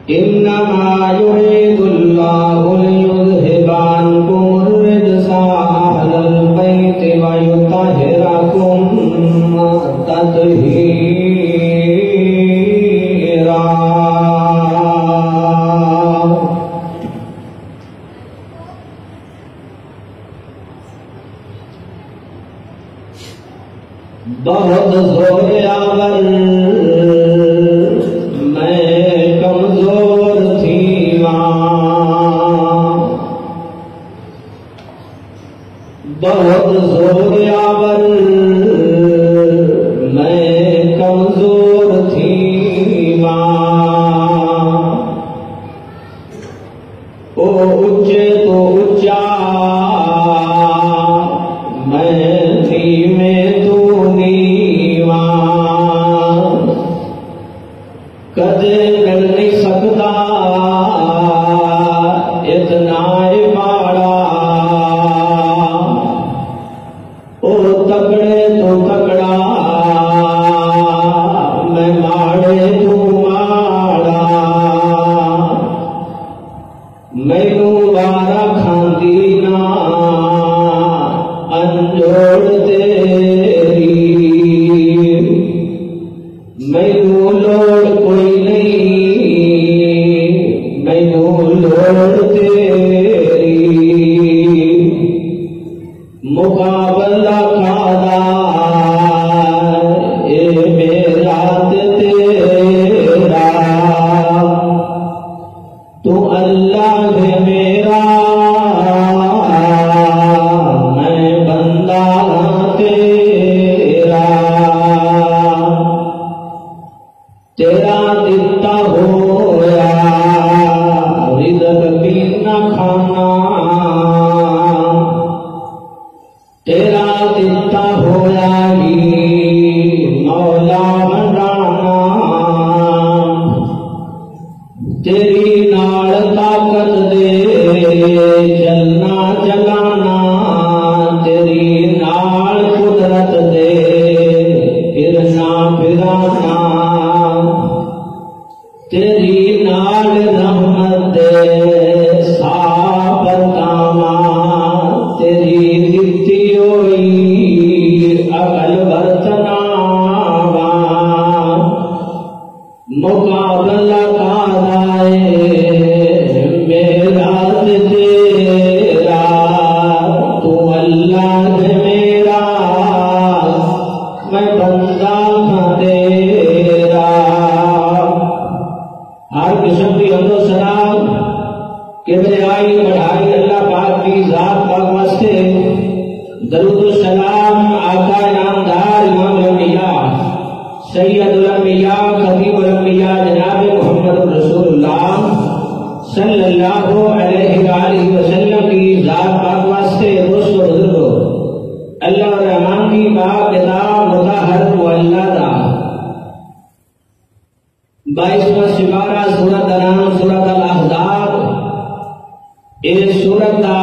انما يريد الله ليذهب عنكم الرجس اهل البيت ويطهركم تطهيرا. بہت زور آور میں کمزور تھی ماں، بہت زور آور میں کمزور تھی ماں، او اونچے تو اونچا میں تھی میں تو کدے مل نہیں سکتا اتنا ماڑا، او تکڑے تو تکڑا میں ماڑے تو ماڑا، مینو وارا کھاندی نا انجوڑ تیری، مینو لوڑ کوئی نہیں، مینو لوڑ تیری، مقابلہ کھادا اے میرا تیرا، تو اللہ ہے میرا میں بندہ تیرا، تیرا دتا ہویا رزق بھی نہ کھانا، تیرا دتا ہویا ہی مولا بنانا، تیری نال طاقت دے چلنا چلانا، تیری نال قدرت دے پھرنا پھرانا، تیری نال رحمت دے سابتاما، تیری دتی ہوئی عقل برتناما، مقابلہ کادائے میرا تیرا، تو اللہ ہے میرا میں بندہ تیرا. ہر قسم کی حمد و ثنا کبریائی بڑھائی اللہ پاک کی ذات پاک واسطے، درود و سلام آقا نامدار امام الانبیاء سید الانبیاء خطیب الانبیاء جناب محمد رسول اللہ صلی اللہ علیہ وآلہ وسلم کی ذات پاک واسطے. دوستو بزرگو، اللہ الرحمن کی پاک کتاب مطہر معلّہ 22واں سپارہ سورت کا نام سورت الاحزاب. اس سورت کا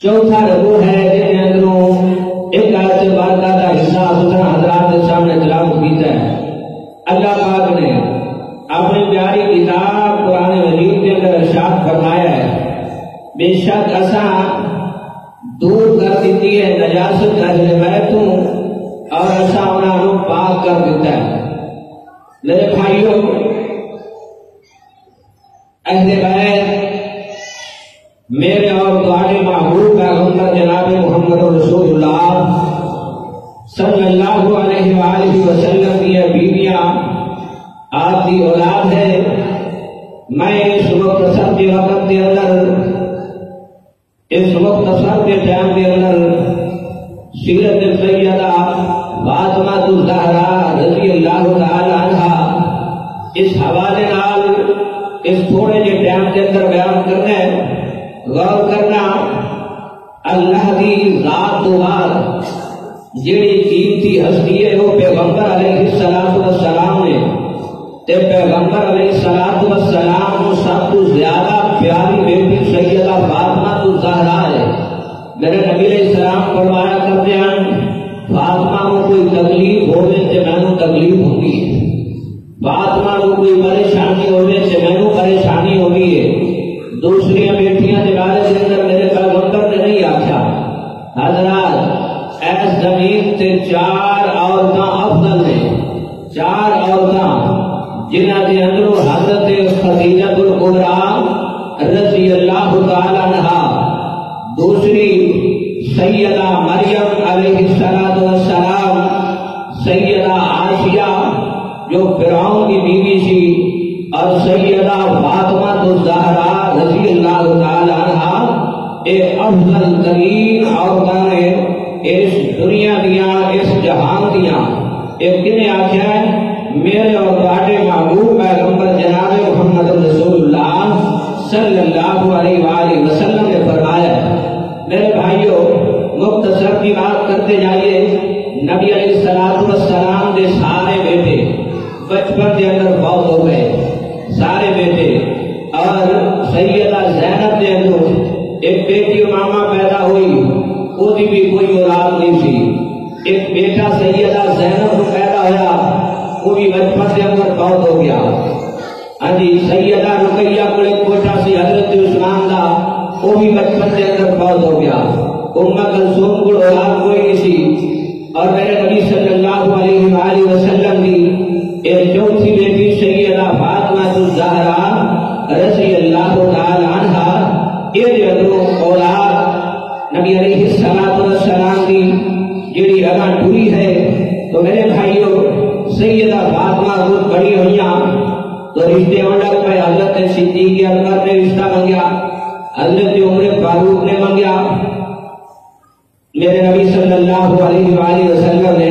چوتھا رکوع ہے جن اندروں ایک آیت مبارکہ کا حصہ حضرات کے سامنے تلاوت کیتا ہے. اللہ پاک نے اپنی پیاری کتاب قرآن مجید کے اندر ارشاد فرمایا ہے، بے شک اساں دور کر دیتی ہے نجاست اہل بیتوں اور اساں انہاں پاک کر دیتا ہے. میرے بھائیوں، اہل بیت میرے اور تمہارے محبوب پیغمبر جناب محمد رسول اللہ صلی اللہ علیہ وآلہ وسلم کی بیویاں آپ کی اولاد ہے. میں اس مختصر کے وقت کے اندر، اس مختصر کے ٹائم کے اندر سیرت سیدہ فاطمہ الزہرا رضی اللہ تعالی عنہا اس حوالے نال اس تھوڑے جے ٹائم کے اندر بیان کرنا ہے. غور کرنا، اللہ کی ذات تو بعد جیڑی قیمتی ہستی ہے وہ پیغمبر علیہ السلام نے، تے پیغمبر علیہ السلام سب تو زیادہ پیاری بیٹی سیدہ فاطمہ الزہرا ہے. میرے نبی علیہ السلام فرمایا کرتے ہیں فاطمہ کو کوئی تکلیف ہونے سے میں نے تکلیف ہوگی، فاطمہ کو کوئی پریشانی چار عورتاں جنہاں دے اندروں حضرت خدیجہ الکبریٰ رضی اللہ تعالی عنہا، دوسری سیدہ مریم علیہ السلام، سیدہ آسیہ جو فرعون کی بیوی تھی، اور سیدہ فاطمہ الزہرا رضی اللہ تعالی عنہا، ایک افضل ترین عورتاں نے اس دنیا دیا، اس جہان دیا۔ ایک دن آخیا ہے میرے اور تواڈے محبوب پیغمبر جناب محمد رسول اللہ صلی اللہ علیہ وآلہ وسلم نے فرمایا، میرے بھائیوں مختصر کی بات کرتے جائیے، نبی علیہ السلام دے سارے بیٹے بچپن کے اندر فوت ہو گئے، سارے بیٹے، اور سیدہ زینب دے اندر ایک بیٹی امامہ پیدا ہوئی، وہ بھی کوئی اولاد نہیں تھی۔ ایک بیٹا سیدہ زینب کو پیدا ہوا، وہ بھی بچپن کے اندر فوت ہو گیا۔ ہاں جی، سیدہ رقیہ کو ایک بیٹا سی حضرت عثمان دا، وہ بھی بچپن کے اندر فوت ہو گیا۔ ام کلثوم کو اولاد کوئی نہیں تھی، اور میرے نبی صلی اللہ علیہ وآلہ وسلم کی ایک چوتھی بیٹی سیدہ فاطمہ الزہرا رضی اللہ تعالی عنہا، یہ اندروں اولاد نبی علیہ السلام کی جڑی اگاں ٹوری ہے۔ تو میرے بھائیوں سیدہ فاطمہ بہت بڑی ہوئیاں تو رشتے ہونے لگ پہ، حضرت صدیق اکبر نے رشتہ منگیا، حضرت عمر فاروق نے منگیا، میرے نبی صلی اللہ علیہ وآلہ وسلم نے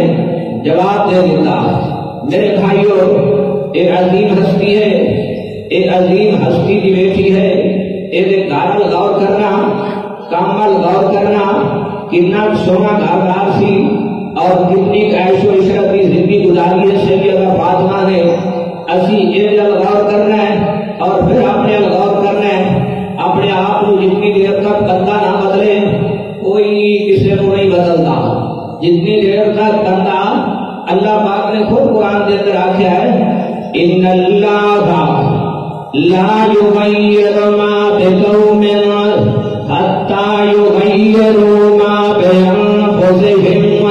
جواب دے دیتا۔ میرے بھائیوں ایک عظیم ہستی ہے، ایک عظیم ہستی کی بیٹی ہے، ایک گھر غور کرنا، کامل غور کرنا، کتنا سونا گھردار سی اور کتنی عیش و عشرت کی زندگی گزاری ہے سیدہ فاطمہ نے۔ اسی یہ غور کرنا ہے اور پھر اپنے غور کرنا ہے، اپنے آپ کو جتنی دیر تک بندہ نہ بدلے، کوئی کسی کو نہیں بدلتا۔ جتنی دیر تک بندہ، اللہ پاک نے خود قرآن کے اندر آخیا ہے، ان اللہ لا یغیر ما بقوم حتی یغیروا ما بانفسہم۔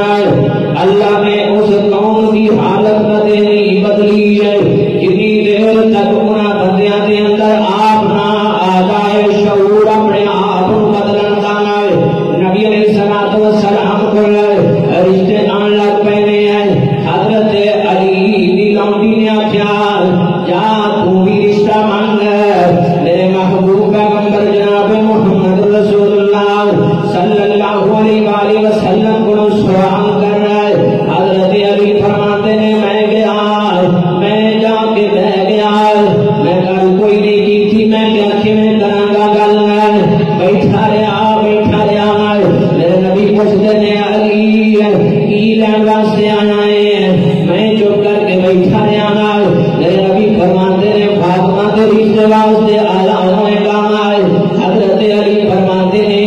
اللہ نے اس قوم کی حالت کدے نہیں بدلی ہے جتنی دیر تک انہاں بندیاں دے اندر آپ نہ آ جائے شعور، اپنے آپ کو بدلن دا نہ۔ نبی علیہ السلام کو رشتے آن لگ پے ہیں۔ حضرت علی دی لونڈی نے آخیا جا تو بھی رشتہ مانگ، میرے محبوب پیغمبر جناب محمد رسول اللہ صلی اللہ علیہ وآلہ وسلم کو سلام کر رہا ہے۔ حضرت علی فرماتے نے میں گیا، میں جا کے بہ گیا، میں گل کوئی نہیں کی تھی، میں کیا کہ میں کروں گا گل بیٹھا رہا میرے نبی پوچھتے نے علی کی لین واسطے آنا ہے، میں چپ کر کے بیٹھا رہا۔ میرے نبی فرماتے نے فاطمہ کے رشتے واسطے آیا ہوئے کہاں ہے؟ حضرت علی فرماتے نے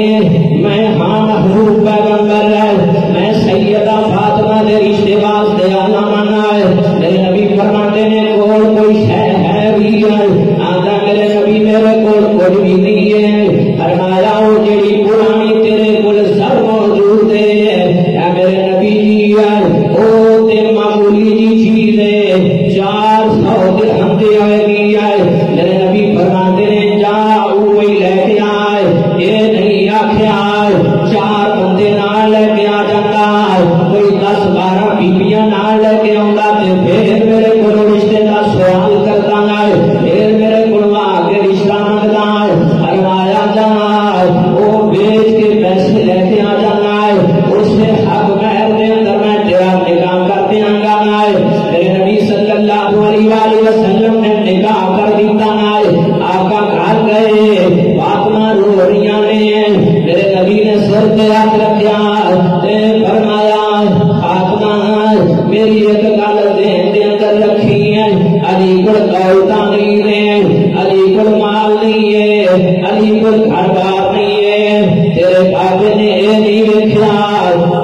میں ہاں محبوب پیغمبر ہے، میں سیدہ فاطمہ کے رشتے واسطے آنا مانا ہے۔ میرے نبی فرماتے نے کوئی شے ہے بھی ہے؟ آدھا میرے نبی میرے کوئی بھی نہیں ہے۔ فرمایا وہ جڑی پرانی تیرے کول سب موجود ہے میرے نبی جی وہ تے معمولی جی چیز ہے، 400 درہم دے آئے گی ہے۔ میرے نبی فرماتے نے جا وہی لے کے آئے، یہ نہیں آخیا 4 بندے نال لے کے آ جاتا، کوئی 10-12 بیبیاں نال لے کے آؤں تے پھر میرے کو رشتے کا سوال کرتا ہے، پھر میرے کو آ کے رشتہ منگتا ہے۔ فرمایا جا وہ بیچ کے پیسے لے کے آ جانا ہے، اس سے حق مہر کے اندر میں تیرا نکاح کر دیا گا۔ میرے نبی صلی اللہ علیہ وآلہ وسلم نے نکاح کر دیتا ہے۔ آقا گھر گئے، فاطمہ رو رہیاں نے، میرے نبی نے سر پہ ہاتھ رکھا، فرمایا فاطمہ میری ایک گل ذہن دے اندر رکھی ہے، علی کو دولتاں نہیں ہے، علی کو مال نہیں ہے، علی کو گھر بار نہیں ہے، تیرے بابے نے یہ نہیں دیکھا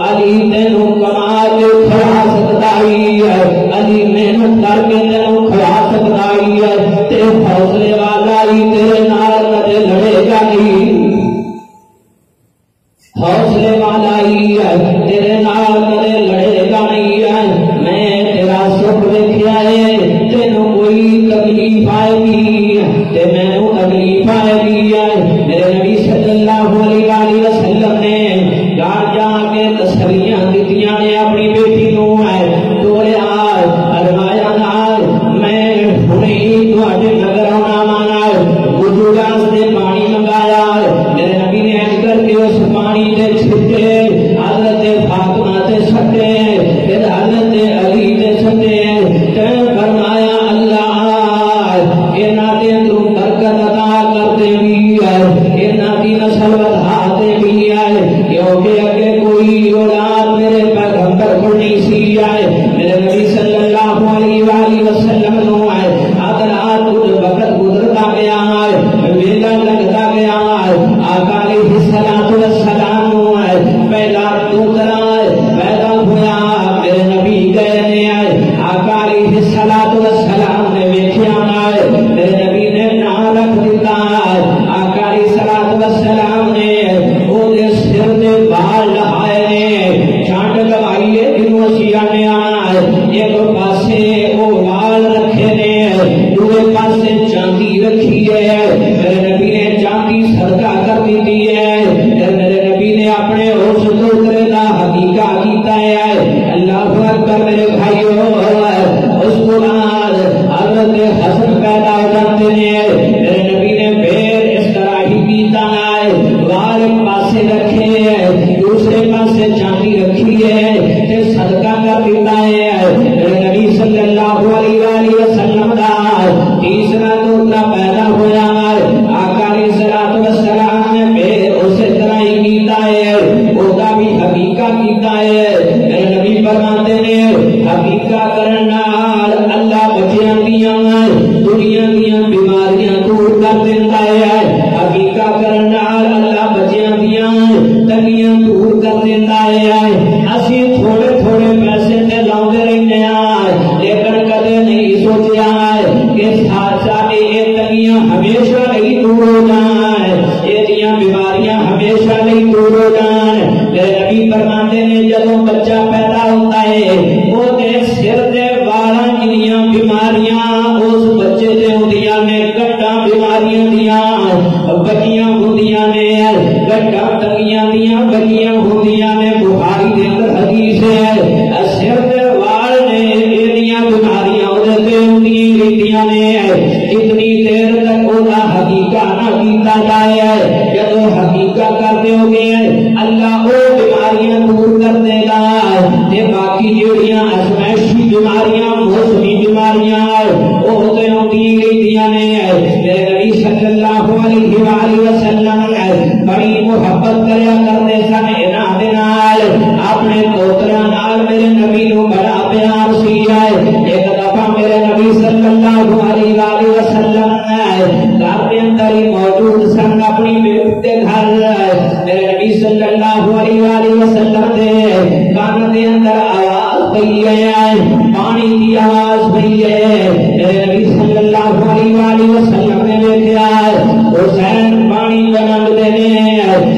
علی تینوں کما کے کھڑا سکتا ہی ہے، علی محنت کر کے تینوں کھڑا سکتا ہی ہے، تیرے حوصلے والا ہی تیرے نال کدے لڑے گا نہیں، حوصلے والا ہی ہے تیرے نال کدے لڑے گا نہیں ہے۔ میں تیرا سکھ دیکھا ہے تینوں کوئی تکلیف آئے گی تے مینوں تکلیف آئے گی. میرے نبی صلی اللہ علیہ وآلہ وسلم نے جا کے تسلیاں دتیاں نے اپنی بیٹی نو تولیا فرمایا میں ہنے تواڈے نگر آنا مانا وضو واسطے پانی منگایا. میرے نبی نے کر کے اس پانی دے چھٹے حضرت فاطمہ تے چھٹے پھر حضرت علی تے چھٹے تے فرمایا اللہ انہاں دے تو برکت عطا کر دے بھی ہے انہاں دی نسل بڑھا دے بھی ہے کیونکہ اگے کوئی اولاد میرے پیغمبر کو نہیں سی آئے. میرے نبی صلی اللہ علیہ وآلہ وسلم نو حضرات کچھ وقت گزرتا گیا ویلا لگتا گیا آقا علیہ الصلوۃ والسلام نو پہلا پوترا پیدا ہوا. میرے نبی گئے نے آقا علیہ الصلوۃ والسلام نے ویکھیا میرے نبی نے نام رکھ دیتا. آقا علیہ الصلوۃ والسلام نے وہ سر دے بال لہائے نے چھانٹ لگائی ہے جنوں اسی آنے ایک پاسے وہ وال رکھے نے دوسرے پاسے چاندی رکھی ہے. میرے نبی نے چاندی صدقہ کر دی ہے. میرے نبی نے اپنے اس دوسرے کا حقیقہ کیتا ہے. اللہ اکبر میرے بھائیو اس کو بعد حضرت حسن پیدا ہو جاتے ہیں. میرے نبی نے پھر اس طرح ہی کیتا ہے وال پاسے رکھے دوسرے پاسے چاندی رکھی ہے تے صدقہ کر دیتا ہے. میرے نبی صلی اللہ علیہ وآلہ وسلم دا تیسرا دوتا پیدا ہوا. آقا علیہ الصلوۃ والسلام نے پھر اسی طرح ہی کیتا ہے اس کا بھی حقیقہ کیتا ہے. میرے نبی فرماتے نے حقیقہ کرن نال اللہ بچیاں دیاں دنیا دیاں بیماریاں دور کر دیندا ہے. حقیقہ کرن نال اللہ بچیاں دیاں تنگیاں دور کر دیندا ہے. اسی تھوڑے تھوڑے پیسے تے لاؤندے رہندے ہاں لیکن کدے نہیں سوچیا کہ ساڈے یہ تنگیاں ہمیشہ نہیں دور ہو جان یہ بیماریاں ہمیشہ نہیں دور ہو جان. میرے نبی فرماتے ہیں جدوں بچہ پیدا ہوتا ہے وہ سر دے والاں جنیاں بیماریاں اس بچے دے ہوندیاں نے گٹاں بیماریاں دیاں بچیاں ہوندیاں نے گٹاں تنگیاں دیاں بچیاں ہوندیاں نے. بخاری دے اندر حدیث ہے سر دے وال نے ایڈیاں بیماریاں اودے تے ہوندیاں رہندیاں نے اتنی دیر تک اودا حقیقہ نہ کیتا جائے. جدوں حقیقہ کرتے ہو گے اللہ او بیماریاں دور کر دے گا تے باقی جڑیاں ازمائشی بیماریاں موسمی بیماریاں وہ تے ہوندی رہندیاں نے. میرے نبی صلی اللہ علیہ وآلہ وسلم بڑی محبت کریا کرتے سن انہاں دے نال اپنے پوتراں نال. میرے نبی نو بڑا پیار سی ایک دفعہ میرے نبی صلی اللہ علیہ وآلہ وسلم گھر کے اندر ہی موجود سن اپنی بیٹی کے گھر. میرے نبی صلی اللہ علیہ وآلہ وسلم دے کان دے اندر آواز پئی ہے پانی کی آواز پئی ہے. میرے نبی صلی اللہ علیہ وآلہ وسلم نے دیکھا حسین پانی بناندے نے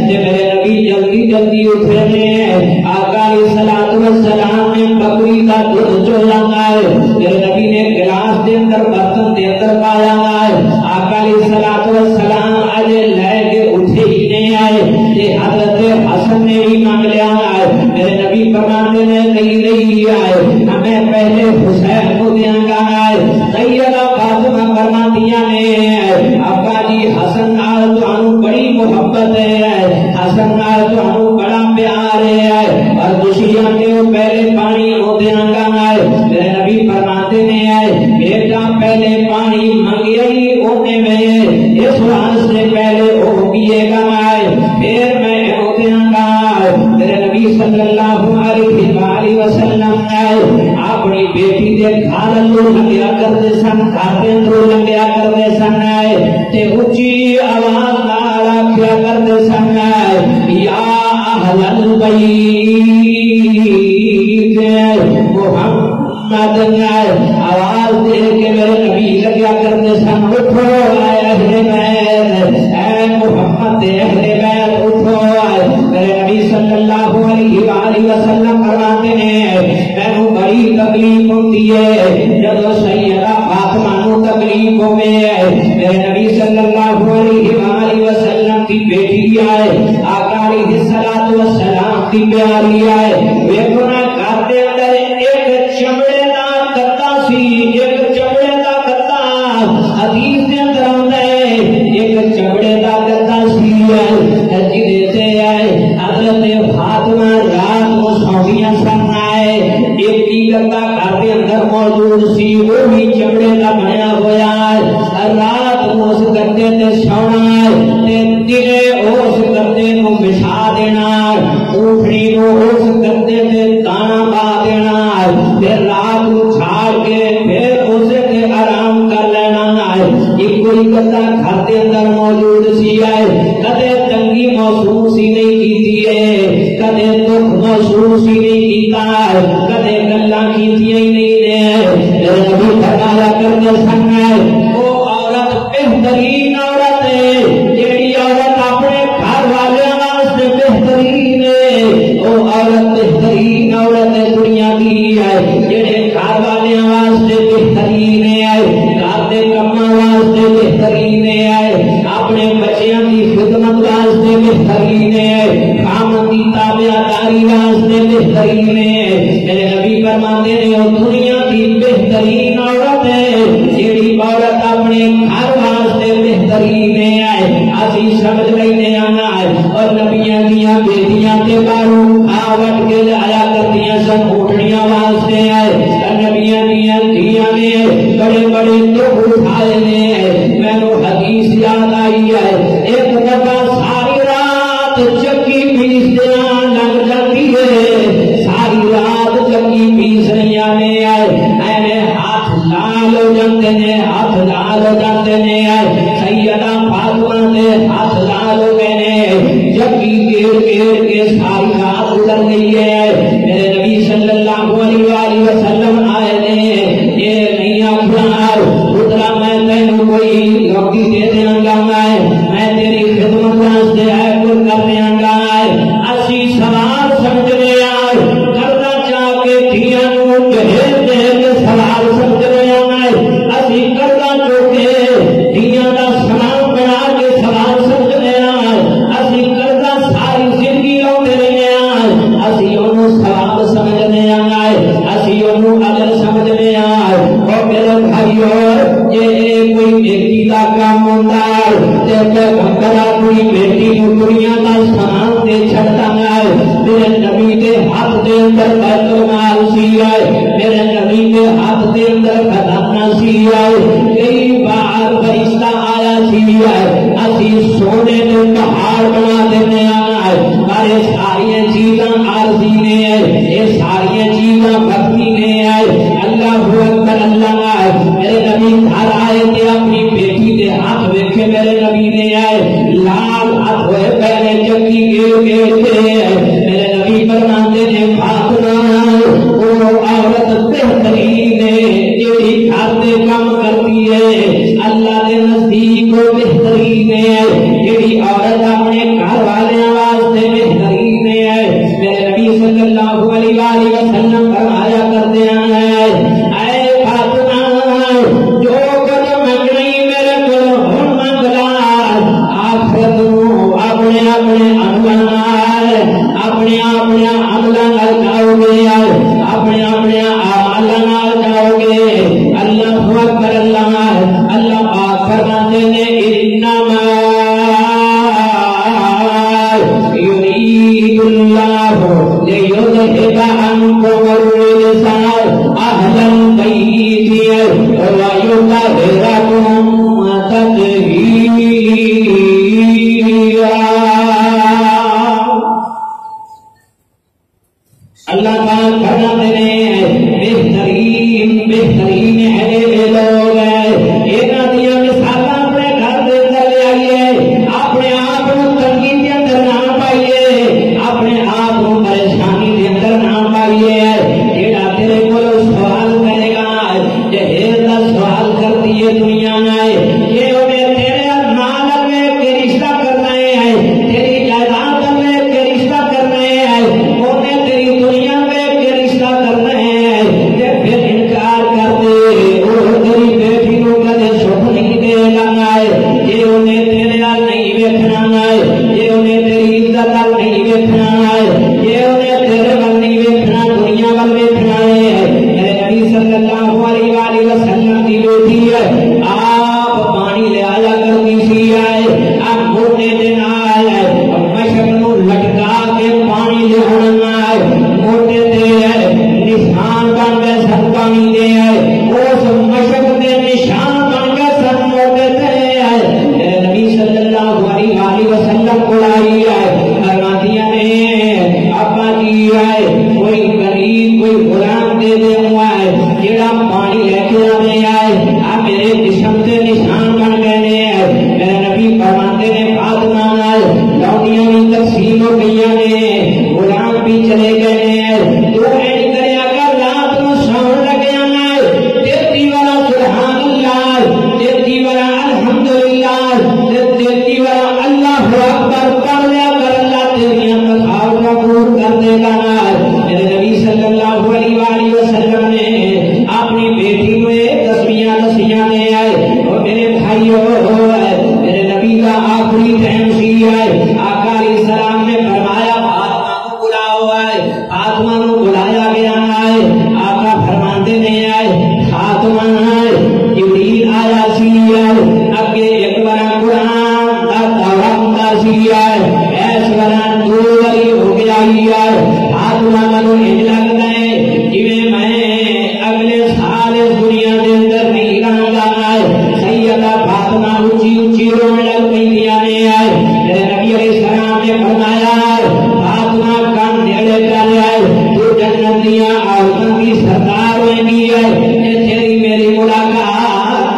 تے میرے نبی جلدی جلدی اٹھے نے. آقا علیہ الصلوۃ والسلام نے بکری کا دودھ چولا ہے. میرے نبی نے گلاس دے اندر برتن دے اندر پایا ہے. آقا علیہ الصلوۃ والسلام اجے لے کے اٹھے ہی نہیں آئے تے حضرت حسن نے بھی مانگ لیا ہے. میرے نبی فرماتے نے نہیں آئے ہمیں پہلے حسین کو دیاں گا ہے. سیدہ فاطمہ فرماتیاں نے ابا جی حسن نال تانوں بڑی محبت ہے حسن نال تانوں بڑا پیار ہے اور خوشیاں کے پہلے پانی ہو دیاں گا ہے. میرے نبی فرماتے نے بیٹا پہلے پانی منگیا ہی ہونے میں اس واسطے پہلے ہو پیے گا ہے پھر میں ہو دیاں گا. میرے نبی صلی اللہ علیہ وآلہ وسلم نے اپنی بیٹی دے گھر اندر لگیا کرتے سن گھر دے اندر لگیا کرتے سن تے اونچی آواز نال آکھیا کرتے سن یا اہل البیت محمد. آواز دے کے میرے نبی لگیا کرتے سن اٹھو اے اہل بیت اے محمد اہل بیت اٹھو. میرے نبی صلی اللہ علیہ وآلہ وسلم فرماتے ہیں مینوں بڑی تکلیف ہوتی ہے جب سیدہ فاطمہ نو تکلیف ہوئے میرے نبی صلی اللہ علیہ وآلہ وسلم کی بیٹی آئے آقا علیہ الصلوۃ والسلام کی پیاری آئے ویکھو نا گھر دے اندر ایک چمڑے دا گدا سی ایک چمڑے دا گدا حدیث دے اندر آندا ہے ایک چمڑے دا گدا سی جدے تے آئے حضرت فاطمہ رات کو سویاں سنائے ایک ہی گدا گھر دے اندر موجود سی وہ بھی چمڑے کا بنیا ہوا ہے رات کو اس گدے تے سونا تے دنے اس گدے کو بچھا دینا اونٹنی کو اس گدے تے دانا پا دینا پھر رات کو چھاڑ کے پھر اسے تے آرام کر لینا ایک کوئی گدا گھر دے اندر موجود سی ہے کدے تنگی محسوس ہی نہیں کیتی ہے کدے دکھ محسوس ہی نہیں کیتا کدے گلاں کیتیاں ہی نہیں نے نبی فرمایا کرتے سن وہ عورت بہترین عورت ہے جیڑی عورت اپنے گھر والے واسطے بہترین ہے وہ عورت بہترین عورت ہے دنیا کی ہے جیڑے گھر والے واسطے بہترین ہے گھر دے کماں واسطے بہترین ہے اپنے بچیاں کی خدمت واسطے بہترین ہے خامن کی تابعداری واسطے بہترین ہے میرے نبی فرماتے ہیں وہ دنیا کی بہترین عورت ہے جیڑی عورت اپنے گھر واسطے بہترین ہے اسی سمجھ لینے آنا ہے اور نبیاں دیاں بیٹیاں کے باروں آوٹ کے آیا کرتیاں سن اٹھنیاں واسطے ہے نبیاں دیاں دیاں نے بڑے بڑے دکھ اٹھائے نے میں نے حدیث یاد آئی ہے ایک دفعہ ساری رات چکی پیسدیاں لگ جاتی ہے ساری رات چکی پیس رہی نے ہاتھ لال ہو جاتے نے ہاتھ لال ہو جاتے نے سیدہ فاطمہ نے ہاتھ لال ہو گئے نے چکی گیڑ گیڑ کے ساری رات گزر گئی ہے میرے نبی صلی اللہ علیہ وآلہ وسلم آئے نے یہ نہیں آخنا پترا میں تینوں کوئی روٹی دے دیاں گا میں تیری خدمت واسطے ہے کر دیاں گا اسی سوال سمجھنے کرنا چاہ کے دھیاں نو جہیز دے کے سوال سمجھنے اسی کرنا چوکے دھیاں دا سامان بنا کے سوال سمجھنے اسی کرنا ساری زندگی روتے رہے اسی انہوں سوال سمجھنے اسی انہوں عدل سمجھنے اور میرے بھائیو یہ کوئی نیکی دا کام ہوتا ہے بھکرا کوئی بیٹی کو دنیا دا سامان دے چھڑتا ہے میرے نبی دے ہاتھ دے اندر بیت المال سی ہے میرے نبی دے ہاتھ دے اندر خزانہ سی ہے کئی بار فرشتہ آیا سی ہے اسی سونے دے پہاڑ بنا دینے آنا ہے پر یہ ساری چیزاں عارضی نے یہ ساری چیزاں بھکتی نے اللہ اکبر اللہ میرے نبی گھر آئے تھے اپنی بیٹی دے ہاتھ دیکھے میرے نبی نے آئے لال ہاتھ ہوئے پہلے چکی گیڑ گیڑ کے میرے نبی فرماتے نے فاطمہ وہ عورت بہترین ہے جیڑی گھر دے کام کرتی ہے اللہ دے نزدیک وہ بہترین ہے جیڑی عورت اپنے گھر والے واسطے بہترین ہے میرے نبی صلی اللہ علیہ وآلہ وسلم فرمایا کرتے ہیں اے فاطمہ جو کچھ منگنی میرے کو ہن منگلا آخرت اپنے اپنے اپنے عملوں جاؤ گے اپنے اپنے اعمال جاؤ گے اللہ اکبر اللہ پاک فرماتے ہیں انما یرید اللہ لیذہب عنکم الرجس اہل البیت ویطہرکم تطہیرا اللہ پاک فرماتے ہیں بہترین ہے لوگ اینا دیا مثال اپنے گھر دے اندر لے آئیے اپنے آپ کو تنگی کے اندر نہ پائیے اپنے آپ کو پریشانی کے اندر نہ پائیے جیڑا تیرے کو سوال کرے گا جہیز کا سوال کرتی ہے دنیا میں یہ انہیں تیرے مال میں کے رشتہ کرنا ہے تیری جائیداد میں کے رشتہ کرنا ہے انہیں تیری دنیا میں کے رشتہ کرنا ہے پھر انکار کر دے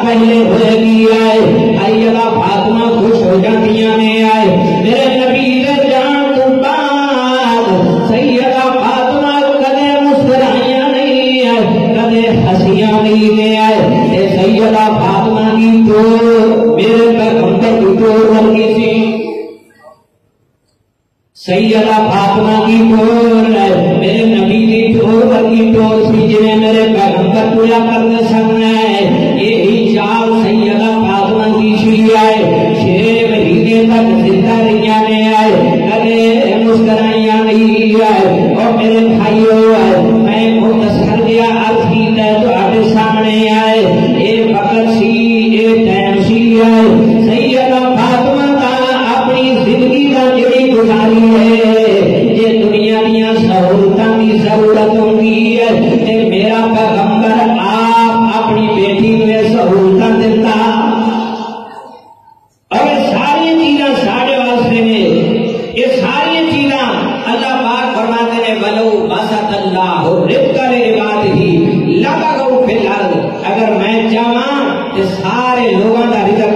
پہلے ہوئے گی آئے سیدہ فاطمہ خوش ہو جاتیاں نے آئے میرے نبی دے جان تو بعد سیدہ فاطمہ کدے مسکرائیاں نہیں آئے کدے ہنسیاں نہیں لے آئے اے سیدہ فاطمہ کی تو میرے پیغمبر کی تو ورگی سی سیدہ فاطمہ کی ٹور میرے نبی کی ٹور کی ٹور سی جنہیں میرے پیغمبر پورا کرنے سکنا ہے یہی چال سیدہ فاطمہ کی شری آئے 6 مہینے تک زندہ رہیاں نے آئے کدے مسکرائیاں نہیں آئے اور میرے بھائیوں آئے میں مختصر گیا عرض کی تے تو آگے سامنے آئے اے وقت سی اے ٹائم سی آئے سیدہ فاطمہ کا اپنی زندگی کا جڑی گزاری یہ دنیا دیا سہولتوں کی ضرورت ہوگی ہے تے میرا پیغمبر آپ اپنی بیٹی میں سہولت دیتا اور ساری چیزاں سارے واسطے نے یہ ساری چیزاں اللہ پاک فرماتے ہیں ولو بسط اللہ رزق لعبادہ لبغوا فی الارض اگر میں چاہاں کہ سارے لوگوں کا رزق